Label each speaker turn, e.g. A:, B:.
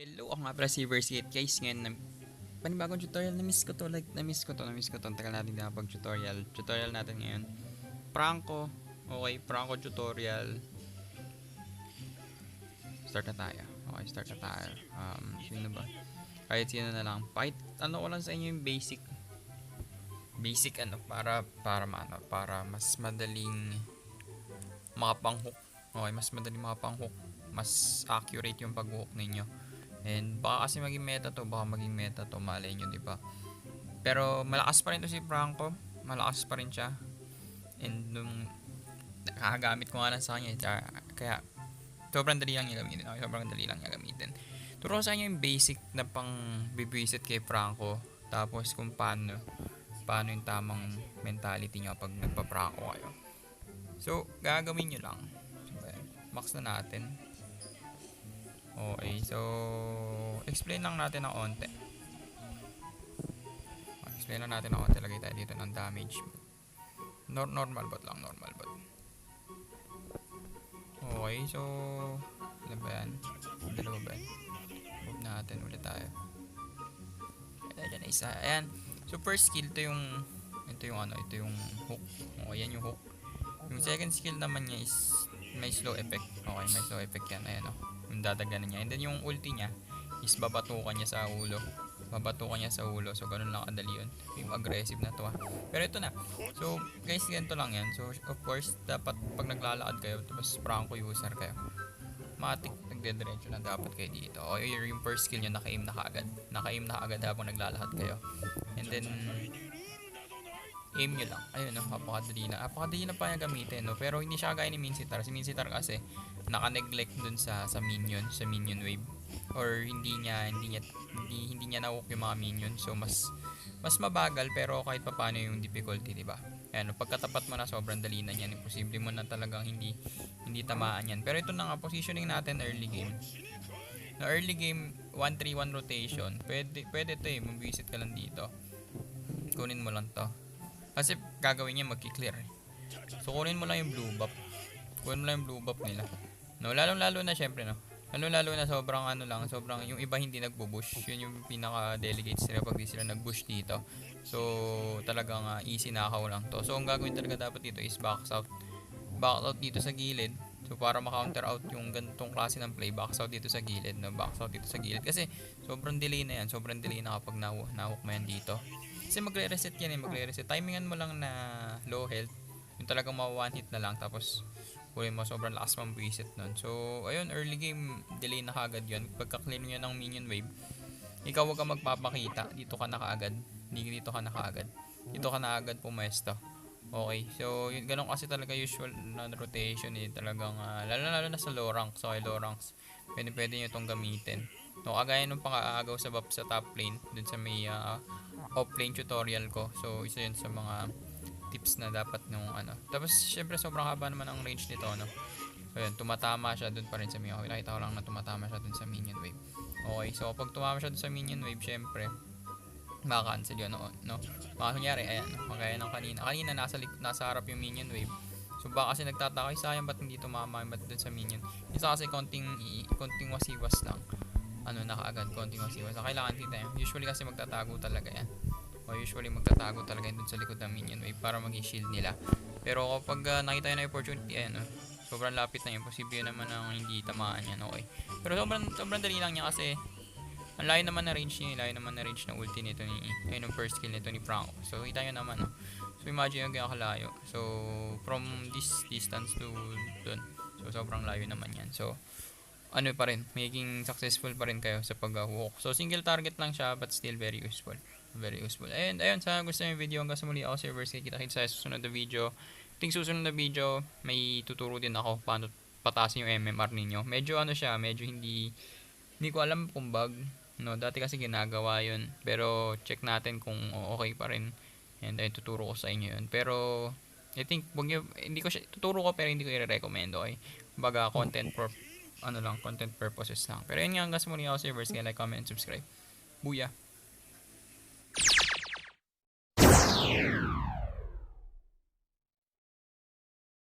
A: Hello, ako nga pala si Versi guys. Ngayon, panibagong tutorial. Na-miss ko to. Tagal natin nakapag-tutorial. Tutorial natin ngayon. Franco. Okay, Franco tutorial. Start na tayo. Okay, start na tayo. Sino ba? Kahit sino na lang. Kahit ano ko lang sa inyo yung basic. Para mas madaling makapang-hook. Okay, mas madaling makapang-hook. Mas accurate yung pag-hook ninyo. And baka kasi maging meta to, malay nyo, di ba? Pero malakas pa rin to si Franco, malakas pa rin siya. And nung nakagamit ko nga lang sa kanya, kaya sobrang dali lang niya gamitin. Turo ko sa inyo yung basic na pang bibwisit kay Franco, tapos kung paano yung tamang mentality niyo pag nagpa-Franco kayo. So, gagawin nyo lang. Max na natin. Okay, so explain lang natin ng onte. Lagay tayo dito ng damage. Normal bot lang. Okay, so ano ba yan? Dalawa ba yan? Move natin ulit tayo. Ayan, isa. Ayan. So first skill, ito yung hook. Okay, yan yung hook. Yung second skill naman niya is may slow effect. Okay, may slow effect yan. Ayan o. Yung dadaganan niya. And then yung ulti niya is babatukan niya sa ulo. So ganun lang kadali yun. Yung aggressive na to ha. Pero ito na. So guys, ganito lang yan. So of course, dapat pag naglalakad kayo, tapos Franco user kayo, matik nagdediretso na dapat kayo dito. O yung first skill nyo, naka-aim na kaagad habang naglalakad kayo. And then aim nyo lang. Ayun, no, napakadali na pa niya gamitin, no? Pero hindi siya gaya ni Minsitar. Si Minsitar kasi naka-neglect dun sa minion wave, or hindi niya na-hook yung mga minion. So mas mabagal, pero kahit pa paano yung difficulty, di ba? Ayan, no, pagkatapat mo na, sobrang dali na yan. Imposible mo na talagang hindi tamaan yan. Pero ito na nga, positioning natin early game. Na early game, 1-3-1 rotation. Pwede to eh, mabisit ka lang dito. Kunin mo lang to. Kasi gagawin niya magki-clear eh. So kunin mo lang yung blue buff. Nila. No, lalo na syempre, no. Lalo na sobrang yung iba hindi nagbo-bush. Yun yung pinaka-delegates nila pag di sila nag-bush dito. So talagang easy nakaw lang to. So ang gagawin talaga dapat dito is back out dito sa gilid. So para ma-counter out yung ganitong klase ng play, back out dito sa gilid, no. Kasi sobrang delay na kapag na-hook mo yan dito. Kasi magre-reset yan eh, timingan mo lang na low health, yung talagang ma-one hit na lang, tapos kunin mo, sobrang lakas mong buwisit nun. So ayun, early game delay na kagad yun. Pagka-clear nyo ng minion wave, ikaw wag kang magpapakita, dito ka na kaagad pumesto. Okay, so yun, ganun kasi talaga usual na rotation eh, talagang lalo na sa low ranks. Okay, low ranks, pwede nyo itong gamitin. No, kagaya nung pang-aagaw sa top lane, dun sa may off-lane tutorial ko. So isa yun sa mga tips na dapat nung Tapos syempre sobrang haba naman ang range nito, no. So yun, tumatama siya dun pa rin sa minion. Nakita ko lang na tumatama siya dun sa minion wave. Okay, so pag tumama siya dun sa minion wave, syempre maka-cancel yun, no. Kunyari, ayan, magaya ng kanina nasa harap yung minion wave. So baka kasi nagtataka, sayang ba't hindi tumama dun sa minion. Isa kasi konting wasiwas lang, nakaagad, konting wasiwas. So kailangan kita yun. Usually kasi magtatago talaga yan. Dun sa likod ng minion wave para maging shield nila. Pero kapag nakita nyo na opportunity, sobrang lapit na yun. Posible naman ang hindi tamaan yan, okay. Pero sobrang dali lang niya kasi ang layo naman na range ng ulti nito yung first skill nito ni Franco. So kita nyo naman, no? So imagine yung gano'ng kalayo. So from this distance to dun, so sobrang layo naman yan. So pa rin, maging successful pa rin kayo sa pag-hook. So single target lang siya, but still very useful. And ayun, sana gusto nyo yung video. Hanggang sa muli, ako si Versi. Kita-kits sa susunod na video. Susunod na video, may tuturo din ako paano patasin yung MMR ninyo. Medyo hindi ko alam kung bug, no. Dati kasi ginagawa yun, pero check natin kung okay pa rin. And ayun, tuturo ko sa inyo yun. Pero I think hindi ko siya tuturo ko, pero hindi ko i-recommend, okay. Baga content purposes lang. Pero yun nga, hanggang sa muli, ako si Versi. Like, comment, and subscribe. Booyah.